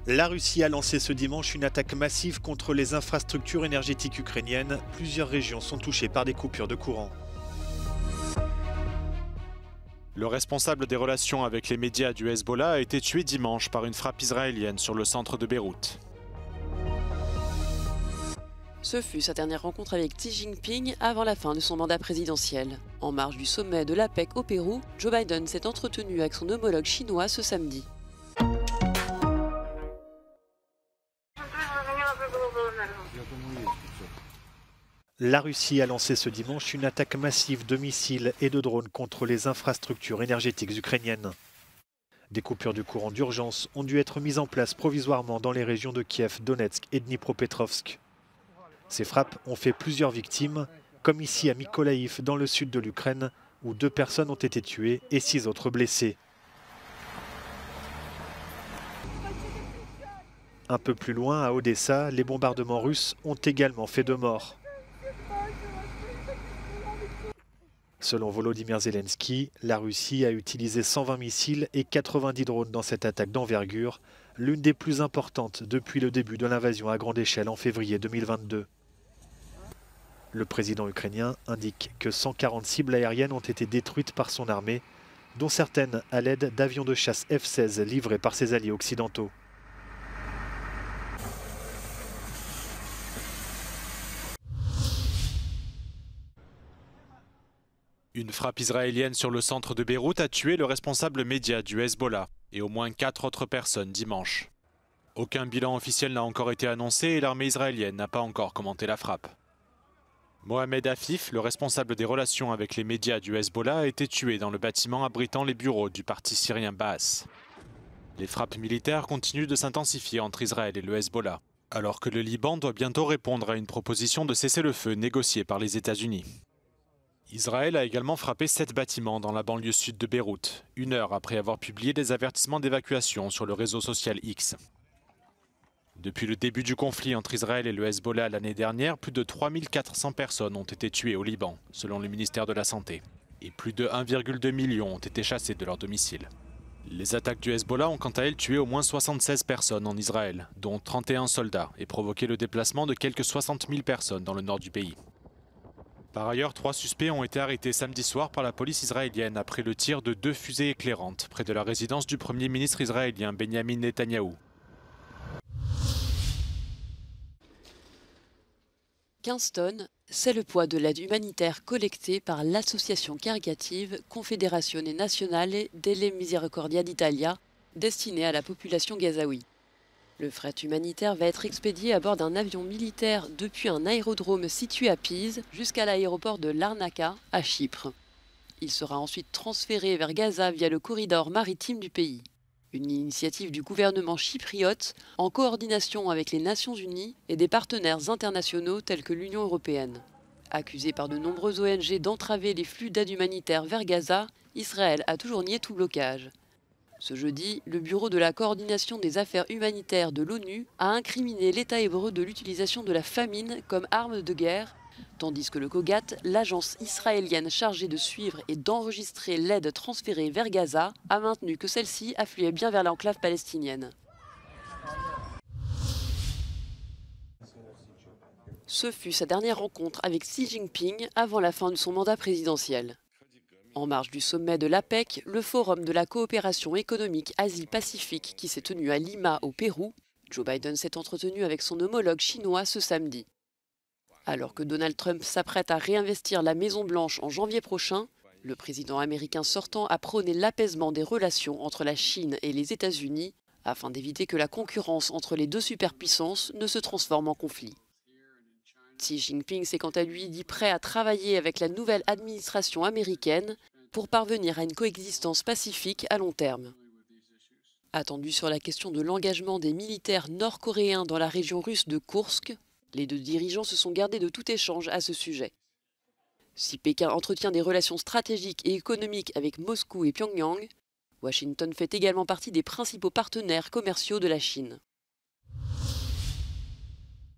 La Russie a lancé ce dimanche une attaque massive contre les infrastructures énergétiques ukrainiennes. Plusieurs régions sont touchées par des coupures de courant. Le responsable des relations avec les médias du Hezbollah a été tué dimanche par une frappe israélienne sur le centre de Beyrouth. Ce fut sa dernière rencontre avec Xi Jinping avant la fin de son mandat présidentiel. En marge du sommet de l'APEC au Pérou, Joe Biden s'est entretenu avec son homologue chinois ce samedi. La Russie a lancé ce dimanche une attaque massive de missiles et de drones contre les infrastructures énergétiques ukrainiennes. Des coupures de courant d'urgence ont dû être mises en place provisoirement dans les régions de Kiev, Donetsk et Dnipropetrovsk. Ces frappes ont fait plusieurs victimes, comme ici à Mykolaïv dans le sud de l'Ukraine, où 2 personnes ont été tuées et 6 autres blessées. Un peu plus loin, à Odessa, les bombardements russes ont également fait 2 morts. Selon Volodymyr Zelensky, la Russie a utilisé 120 missiles et 90 drones dans cette attaque d'envergure, l'une des plus importantes depuis le début de l'invasion à grande échelle en février 2022. Le président ukrainien indique que 140 cibles aériennes ont été détruites par son armée, dont certaines à l'aide d'avions de chasse F-16 livrés par ses alliés occidentaux. Une frappe israélienne sur le centre de Beyrouth a tué le responsable média du Hezbollah et au moins 4 autres personnes dimanche. Aucun bilan officiel n'a encore été annoncé et l'armée israélienne n'a pas encore commenté la frappe. Mohamed Afif, le responsable des relations avec les médias du Hezbollah, a été tué dans le bâtiment abritant les bureaux du parti syrien Baas. Les frappes militaires continuent de s'intensifier entre Israël et le Hezbollah, alors que le Liban doit bientôt répondre à une proposition de cessez-le-feu négociée par les États-Unis. Israël a également frappé 7 bâtiments dans la banlieue sud de Beyrouth, 1 heure après avoir publié des avertissements d'évacuation sur le réseau social X. Depuis le début du conflit entre Israël et le Hezbollah l'année dernière, plus de 3400 personnes ont été tuées au Liban, selon le ministère de la Santé, et plus de 1,2 million ont été chassées de leur domicile. Les attaques du Hezbollah ont quant à elles tué au moins 76 personnes en Israël, dont 31 soldats, et provoqué le déplacement de quelques 60 000 personnes dans le nord du pays. Par ailleurs, 3 suspects ont été arrêtés samedi soir par la police israélienne après le tir de 2 fusées éclairantes près de la résidence du Premier ministre israélien Benyamin Netanyahou. 15 tonnes, c'est le poids de l'aide humanitaire collectée par l'association caritative Confederazione Nazionale delle Misericordia d'Italia, destinée à la population gazaoui. Le fret humanitaire va être expédié à bord d'un avion militaire depuis un aérodrome situé à Pise jusqu'à l'aéroport de Larnaca, à Chypre. Il sera ensuite transféré vers Gaza via le corridor maritime du pays. Une initiative du gouvernement chypriote en coordination avec les Nations Unies et des partenaires internationaux tels que l'Union européenne. Accusé par de nombreuses ONG d'entraver les flux d'aide humanitaire vers Gaza, Israël a toujours nié tout blocage. Ce jeudi, le Bureau de la coordination des affaires humanitaires de l'ONU a incriminé l'État hébreu de l'utilisation de la famine comme arme de guerre, tandis que le COGAT, l'agence israélienne chargée de suivre et d'enregistrer l'aide transférée vers Gaza, a maintenu que celle-ci affluait bien vers l'enclave palestinienne. Ce fut sa dernière rencontre avec Xi Jinping avant la fin de son mandat présidentiel. En marge du sommet de l'APEC, le forum de la coopération économique Asie-Pacifique qui s'est tenu à Lima, au Pérou, Joe Biden s'est entretenu avec son homologue chinois ce samedi. Alors que Donald Trump s'apprête à réinvestir la Maison-Blanche en janvier prochain, le président américain sortant a prôné l'apaisement des relations entre la Chine et les États-Unis afin d'éviter que la concurrence entre les 2 superpuissances ne se transforme en conflit. Xi Jinping s'est quant à lui dit prêt à travailler avec la nouvelle administration américaine pour parvenir à une coexistence pacifique à long terme. Attendu sur la question de l'engagement des militaires nord-coréens dans la région russe de Koursk, les 2 dirigeants se sont gardés de tout échange à ce sujet. Si Pékin entretient des relations stratégiques et économiques avec Moscou et Pyongyang, Washington fait également partie des principaux partenaires commerciaux de la Chine.